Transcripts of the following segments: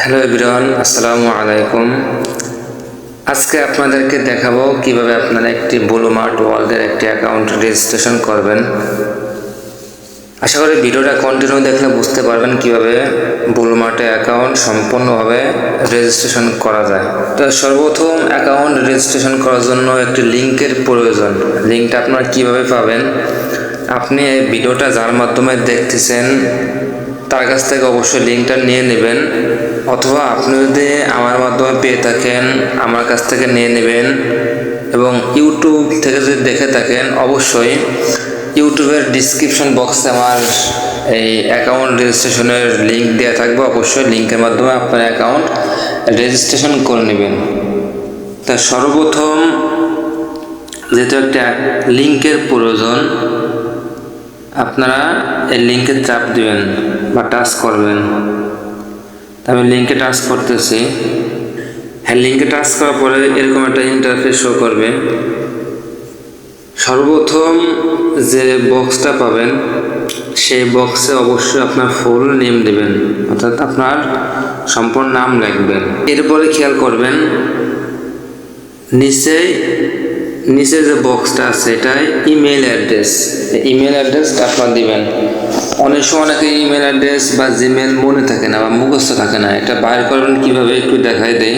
Hello everyone, আসসালামু আলাইকুম। আজকে আপনাদেরকে দেখাবো কিভাবে আপনারা একটি ব্লু মার্ট ওয়ার্ল্ডের একটি অ্যাকাউন্ট রেজিস্ট্রেশন করবেন। আশা করি ভিডিওটা কন্টিনিউ দেখলে বুঝতে পারবেন কিভাবে ব্লু মার্টে অ্যাকাউন্ট সম্পূর্ণভাবে রেজিস্ট্রেশন করা যায়। তো সর্বপ্রথম অ্যাকাউন্ট রেজিস্ট্রেশন করার জন্য একটি লিঙ্কের প্রয়োজন। লিঙ্কটা আপনারা কিভাবে পাবেন? আপনি এই ভিডিওটা যার মাধ্যমে দেখতেছেন তার কাছ থেকে অবশ্যই লিঙ্কটা নিয়ে নেবেন, অথবা আপনি যদি আমার মাধ্যমে পেয়ে থাকেন আমার কাছ থেকে নিয়ে নেবেন। এবং ইউটিউব থেকে যদি দেখে থাকেন অবশ্যই ইউটিউবের ডিসক্রিপশন বক্সে আমার এই অ্যাকাউন্ট রেজিস্ট্রেশনের লিঙ্ক দেওয়া থাকবে। অবশ্যই লিঙ্কের মাধ্যমে আপনার অ্যাকাউন্ট রেজিস্ট্রেশন করে নেবেন। তা সর্বপ্রথম যেহেতু একটা লিঙ্কের প্রয়োজন, আপনারা এই লিঙ্কে চাপ দিবেন বা টাচ করবেন। আমি লিঙ্কে টাচ করতেছি। হ্যাঁ, লিঙ্কে টাচ করার পরে এরকম একটা ইন্টারফেস শো করবে। সর্বপ্রথম যে বক্সটা পাবেন সেই বক্সে অবশ্যই আপনার ফুল নেম দেবেন, অর্থাৎ আপনার সম্পূর্ণ নাম লিখবেন। এরপরে খেয়াল করবেন নিচে যে বক্সটা আছে এটাই ইমেল অ্যাড্রেস। ইমেল অ্যাড্রেসটা আপনার দিবেন। অনেক সময় অনেকে ইমেল অ্যাড্রেস বা জিমেল মনে থাকে না বা মুখস্থ থাকে না। এটা বাইর করবেন কীভাবে একটু দেখাই দেই।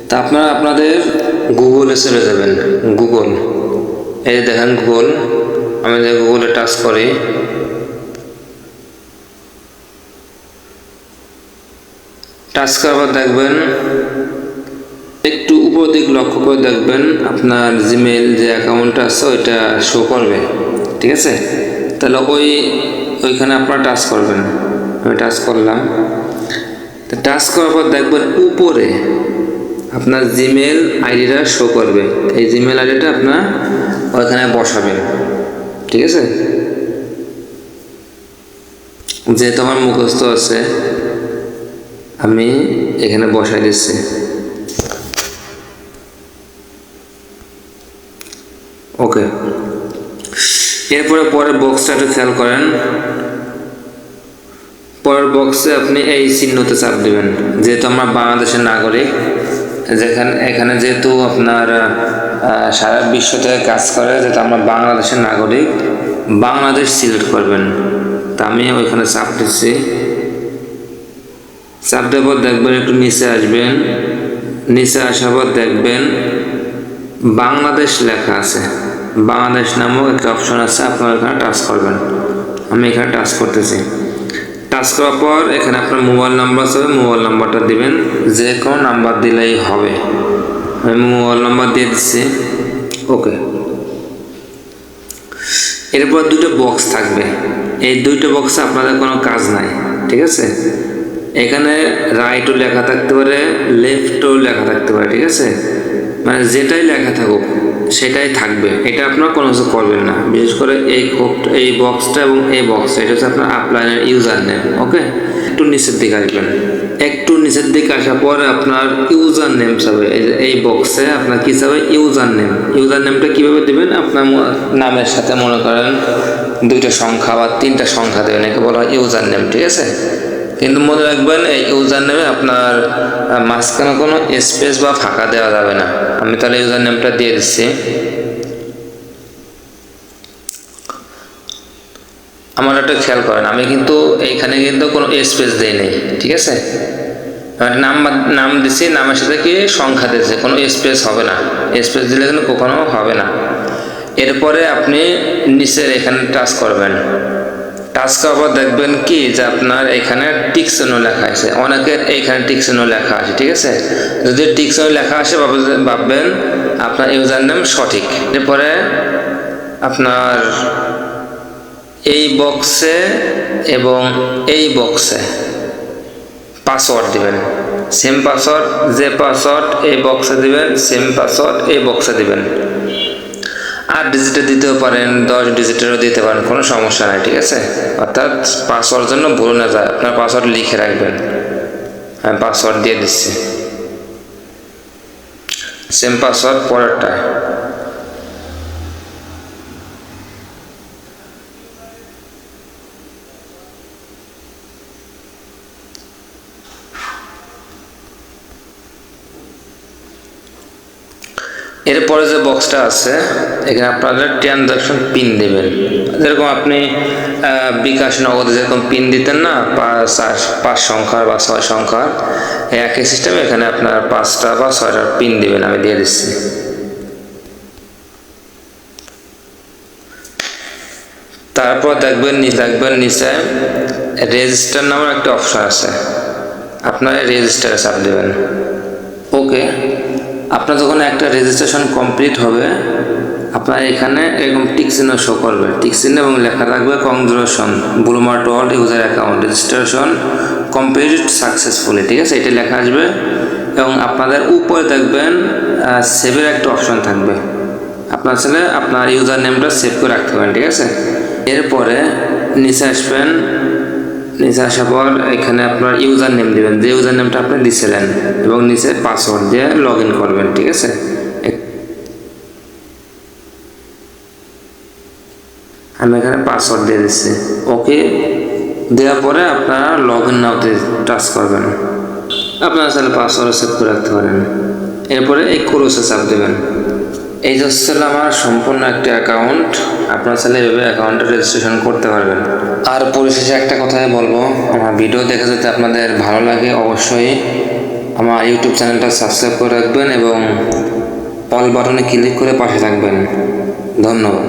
তা আপনারা আপনাদের গুগলে চলে যাবেন। গুগল, এই দেখেন গুগল। আমি যে গুগলে টাচ করি, টাচ করার পর দেখবেন একটু উপর দিক লক্ষ্য করে দেখবেন আপনার জিমেল যে অ্যাকাউন্টটা আছে ওইটা শো করবে। ঠিক আছে, তাহলে ওইখানে আপনারা টাচ করবেন। আমি টাচ করলাম। তো টাচ করার পর দেখবেন উপরে আপনার জিমেল আইডিটা শো করবে। এই জিমেল আইডিটা আপনার ওইখানে বসাবেন। ঠিক আছে, যেহেতু আমার মুখস্থ আছে আমি এখানে বসাই দিচ্ছি। ওকে, এরপরে পরের বক্সটা একটু খেয়াল করেন। পরের বক্সে আপনি এই চিহ্নতে চাপ দেবেন। যেহেতু আমরা বাংলাদেশের নাগরিক, এখানে যেহেতু আপনার সারা বিশ্ব থেকে কাজ করে, যেহেতু আমরা বাংলাদেশের নাগরিক, বাংলাদেশ সিলেক্ট করবেন। তা আমি ওইখানে চাপ দিচ্ছি। চাপ দেওয়ার পর দেখবেন একটু নিচে আসবেন। নিচে আসার পর দেখবেন বাংলাদেশ লেখা আছে। বাংলাদেশ নামক একটা অপশন আছে, আপনারা এখানে টাচ করবেন। আমি এখানে টাচ করতেছি। টাচ করার পর এখানে আপনার মোবাইল নাম্বার আছে, মোবাইল নাম্বারটা দিবেন। যে কোনো নাম্বার দিলেই হবে। আমি মোবাইল নাম্বার দিয়ে দিচ্ছি। ওকে, এরপর দুটো বক্স থাকবে। এই দুইটা বক্সে আপনাদের কোনো কাজ নাই। ঠিক আছে, এখানে রাইটও লেখা থাকতে পারে, লেফটও লেখা থাকতে পারে। ঠিক আছে, মানে যেটাই লেখা থাকুক সেটাই থাকবে। এটা আপনার কোনো কিছু করবেন না। বিশেষ করে এই বক্সটা এবং এই বক্সটা, এটা হচ্ছে আপনার আপলাইনের ইউজার নেম। ওকে, একটু নিচের দিকে আসবেন। একটু নিচের দিকে আসার পরে আপনার ইউজার নেম চাবে। এই বক্সে আপনার কী চাবে? User name. ইউজার নেমটা কীভাবে দেবেন? আপনার নামের সাথে মনে করেন দুইটা সংখ্যা বা তিনটা সংখ্যা দেবেন, একে বলা হয় ইউজার নেম। ঠিক আছে, কিন্তু মনে রাখবেন এই ইউজার নেমে আপনার মাঝখানে কোনো স্পেস বা ফাঁকা দেওয়া যাবে না। আমি তাহলে ইউজার নেমটা দিয়ে দিচ্ছি। আমার একটা খেয়াল করেন, আমি কিন্তু এইখানে কিন্তু কোনো স্পেস দেই নেই। ঠিক আছে, নাম দিচ্ছি, নামের সাথে কি সংখ্যা দিয়েছে, কোনো স্পেস হবে না। স্পেস দিলে কিন্তু কখনো হবে না। এরপরে আপনি নিচের এখানে টাচ করবেন। টাচ করার পর দেখবেন কি যে আপনার এখানে টিক চিহ্ন লেখা আছে। অনেকের এইখানে টিক চিহ্ন লেখা আছে। ঠিক আছে, যদি টিক চিহ্ন লেখা আসে ভাববেন আপনার ইউজার নেম সঠিক। এরপরে আপনার এই বক্সে এবং এই বক্সে পাসওয়ার্ড দিবেন। সেম পাসওয়ার্ড, যে পাসওয়ার্ড এই বক্সে দিবেন সেম পাসওয়ার্ড এই বক্সে দিবেন। 8 ডিজিটের দিতেও পারেন, 10 ডিজিটেরও দিতে পারেন, কোনো সমস্যা নাই। ঠিক আছে, অর্থাৎ পাসওয়ার্ড জন্য ভুল না যায়, আপনার পাসওয়ার্ড লিখে রাখবেন। আমি পাসওয়ার্ড দিয়ে দিচ্ছি, সেম পাসওয়ার্ড পরেরটা। এরপরে যে বক্সটা আছে এখানে আপনাদের ট্রানজাকশন পিন দেবেন। যেরকম আপনি বিকাশ নগদে যেরকম পিন দিতেন না 5 সংখ্যার বা 6 সংখ্যার, একই সিস্টেমে এখানে আপনার 5টা বা 6টার পিন দিবেন। আমি দিয়ে দিচ্ছি। তারপর দেখবেন নিচে রেজিস্টার নামের একটা অপশন আছে, আপনারা রেজিস্টারে চাপ দেবেন। ওকে, আপনার যখন একটা রেজিস্ট্রেশন কমপ্লিট হবে আপনার এখানে এরকম টিক চিহ্ন শো করবে, টিক চিহ্ন এবং লেখা থাকবে congratulation blue mart world user account registration completed successfully. ঠিক আছে, এটা লেখা আসবে এবং আপনাদের উপরে দেখবেন সেভের একটা অপশন থাকবে। আপনার ছেলে আপনার ইউজার নেমটা সেভ করে রাখতে পারেন। ঠিক আছে, এরপরে নিচে আসবেন, নিচে আসার পর এখানে আপনার ইউজার নেম দিবেন, যে ইউজার নেমটা আপনি দিয়েছিলেন, এবং নিচে পাসওয়ার্ড দিয়ে লগ ইন করবেন। ঠিক আছে, আমি এখানে পাসওয়ার্ড দিয়ে দিচ্ছি। ওকে দেওয়ার পরে আপনারা লগ ইন নাওতে টাচ করবেন। আপনারা চাইলে পাসওয়ার্ড সেভ করে রাখতে পারেন। এরপরে এই ক্রসে চাপ দেবেন। এই যে হচ্ছে আমার সম্পূর্ণ একটা অ্যাকাউন্ট। আপনারা চাইলে এভাবে অ্যাকাউন্টে রেজিস্ট্রেশন করতে পারবেন। আর পরিশেষে একটা কথাই বলবো, আমার ভিডিও দেখে যদি আপনাদের ভালো লাগে অবশ্যই আমার ইউটিউব চ্যানেলটা সাবস্ক্রাইব করে রাখবেন এবং অল বাটনে ক্লিক করে পাশে থাকবেন। ধন্যবাদ।